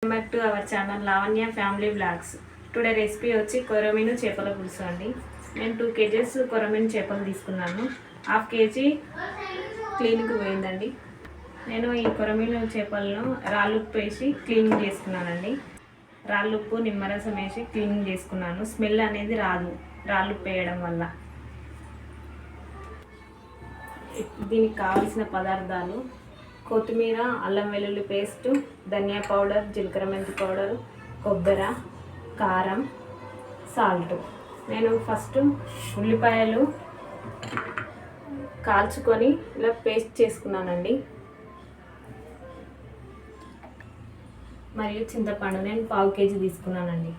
Back to our channel Lavanya Family Vlogs. Today recipe వచ్చి కొరమీను చేపల పులుసు అండి. నేను 2 kgs కొరమీను చేపలు తీసుకున్నాను. హాఫ్ కేజీ క్లీన్కి పోయిందండి. నేను ఈ కొరమీను చేపలను రాళ్ళుప్పు వేసి క్లీనింగ్ చేసుకున్నానండి. రాళ్ళుప్పు నిమ్మరసం వేసి క్లీనింగ్ చేసుకున్నాను. స్మెల్ అనేది రాదు రాళ్ళుప్పు వేయడం వల్ల. దీనికి కావాల్సిన పదార్థాలు కొత్తిమీర, అల్లం వెల్లుల్లి పేస్ట్, ధనియా పౌడర్, జీలకర్ర మెంతి పౌడర్, కొబ్బరి, కారం, సాల్ట్. నేను ఫస్ట్ ఉల్లిపాయలు కాల్చుకొని ఇలా పేస్ట్ చేసుకున్నానండి. మరియు చింతపండు నేను 1/2 kg తీసుకున్నానండి.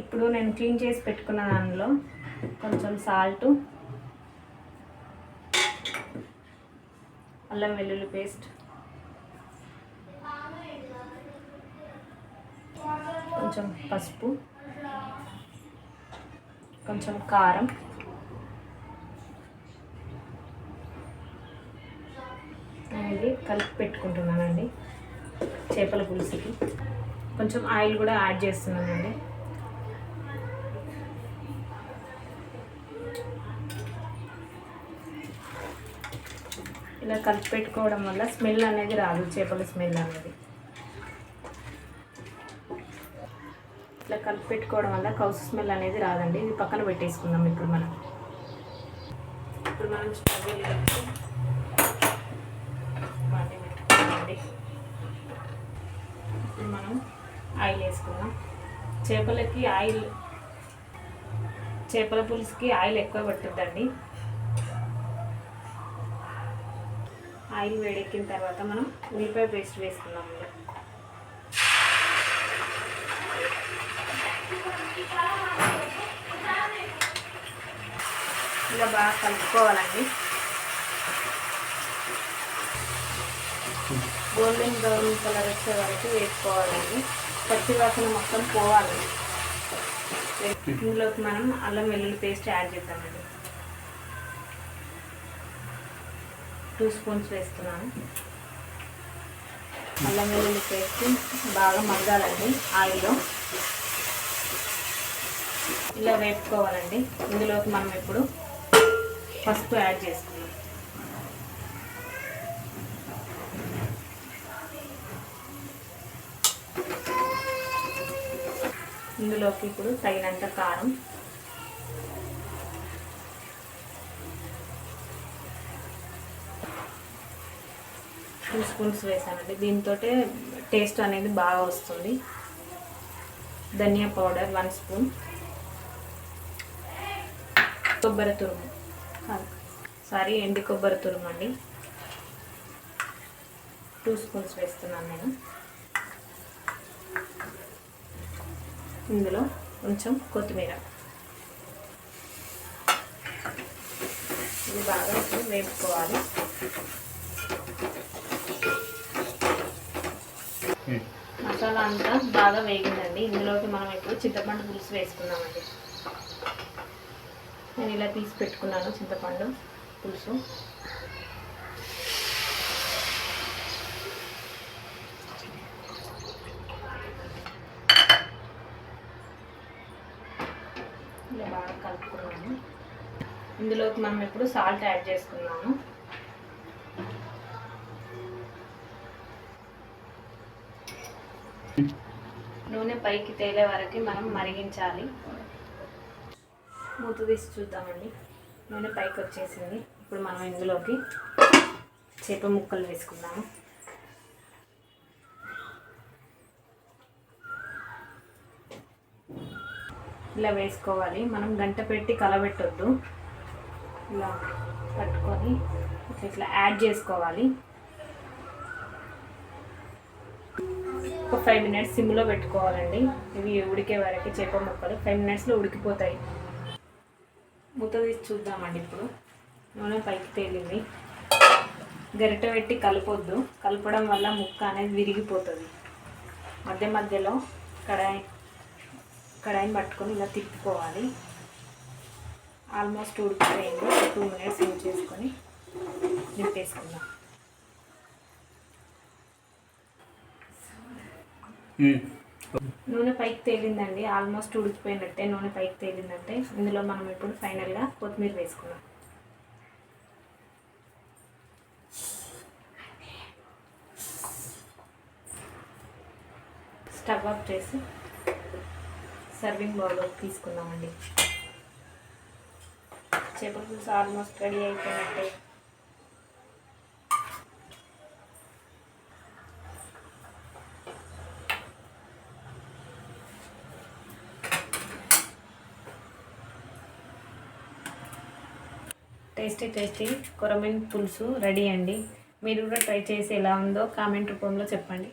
ఇప్పుడు నేను క్లీన్ చేసి పెట్టుకున్న దానిలో కొంచెం సాల్ట్, అల్లం వెల్లుల్లి పేస్ట్, కొంచెం పసుపు, కొంచెం కారం, అనేది కలిపి పెట్టుకుంటున్నానండి. చేపల పులుసుకి కొంచెం ఆయిల్ కూడా యాడ్ చేస్తున్నానండి. ఇలా కలిపి పెట్టుకోవడం వల్ల స్మెల్ అనేది రాదు, చేపల స్మెల్ అనేది. ఇలా కలిపి పెట్టుకోవడం వల్ల కౌసు స్మెల్ అనేది రాదండి. ఇది పక్కన పెట్టేసుకుందాం. ఇప్పుడు మనం స్టవ్ వెలిగించి బాగా పెట్టుకుందామండి. ఇప్పుడు మనం ఆయిల్ వేసుకుందాం. చేపల పులుసుకి ఆయిల్ ఎక్కువ పట్టుద్దండి. ఆయిల్ వేడెక్కిన తర్వాత మనం ఉల్లిపాయ పేస్ట్ వేసుకుందాం. ఇలా బాగా కలుపుకోవాలండి. గోల్డెన్ బ్రౌన్ కలర్ వచ్చే వరకు వేసుకోవాలండి. పచ్చి వాసన మొత్తం పోవాలి. ఇందులోకి మనం అల్లం వెల్లుల్లి పేస్ట్ యాడ్ చేద్దామండి. 2 స్పూన్స్ వేస్తున్నాను. అల్లం వెల్లుల్లి పేస్ట్ బాగా మగ్గాలండి ఆయిల్లో. ఇలా వేపుకోవాలండి. ఇందులోకి మనం ఇప్పుడు పసుపు యాడ్ చేసుకున్నాం. ఇందులోకి ఇప్పుడు తగినంత కారం, టూ స్పూన్స్ వేసానండి. దీంతో టేస్ట్ అనేది బాగా వస్తుంది. ధనియా పౌడర్ 1 స్పూన్, కొబ్బరి తురుము ఎండు కొబ్బరి తురుము అండి 2 స్పూన్స్ వేస్తున్నాను నేను. ఇందులో కొంచెం కొత్తిమీర. ఇది బాగా వేపుకోవాలి. మసాలా అంతా బాగా వేగిందండి. ఇందులోకి మనం ఇప్పుడు చింతపండు పులుసు వేసుకున్నామండి. నేను ఇలా తీసి పెట్టుకున్నాను చింతపండు పులుసు. ఇలా బాగా కలుపుకున్నాము. ఇందులోకి మనం ఇప్పుడు సాల్ట్ యాడ్ చేసుకున్నాము. నూనె పైకి తేలే వరకు మనం మరిగించాలి. మూత తీసి చూద్దామండి. నూనె పైకి వచ్చేసింది. ఇప్పుడు మనం ఇందులోకి చేప ముక్కలు వేసుకుందాము. ఇలా వేసుకోవాలి. మనం గంట పెట్టి కలబెట్టొద్దు. ఇలా పట్టుకొని ఇట్లా యాడ్ చేసుకోవాలి. ఒక 5 minutes సిమ్లో పెట్టుకోవాలండి. ఇవి ఉడికే వరకు చేప ముక్కలు 5 minutesలో ఉడికిపోతాయి. మూత తీసి చూద్దామండి. ఇప్పుడు నూనె పైకి తేలింది. గరిటె పెట్టి కలపొద్దు. కలపడం వల్ల ముక్క అనేది విరిగిపోతుంది. మధ్య మధ్యలో కడాయిని పట్టుకొని ఇలా తిప్పుకోవాలి. ఆల్మోస్ట్ ఉడికిపోయింది. 2 minutes యూజ్ చేసుకొని దింపేసుకుందాం. నూనె పైకి తేలిందండి, ఆల్మోస్ట్ ఉడికిపోయినట్టే. నూనె పైకి తేలిందంటే ఇందులో మనం ఇప్పుడు ఫైనల్గా కొత్తిమీర వేసుకున్నాం. స్టవ్ ఆఫ్ చేసి సర్వింగ్ బౌల్లోకి తీసుకుందామండి. చేపల పులుసు ఆల్మోస్ట్ రెడీ అయిపోయినట్టే. టేస్టీ కొరమీను పులుసు రెడీ అండి. మీరు కూడా ట్రై చేసి ఎలా ఉందో కామెంట్ రూపంలో చెప్పండి.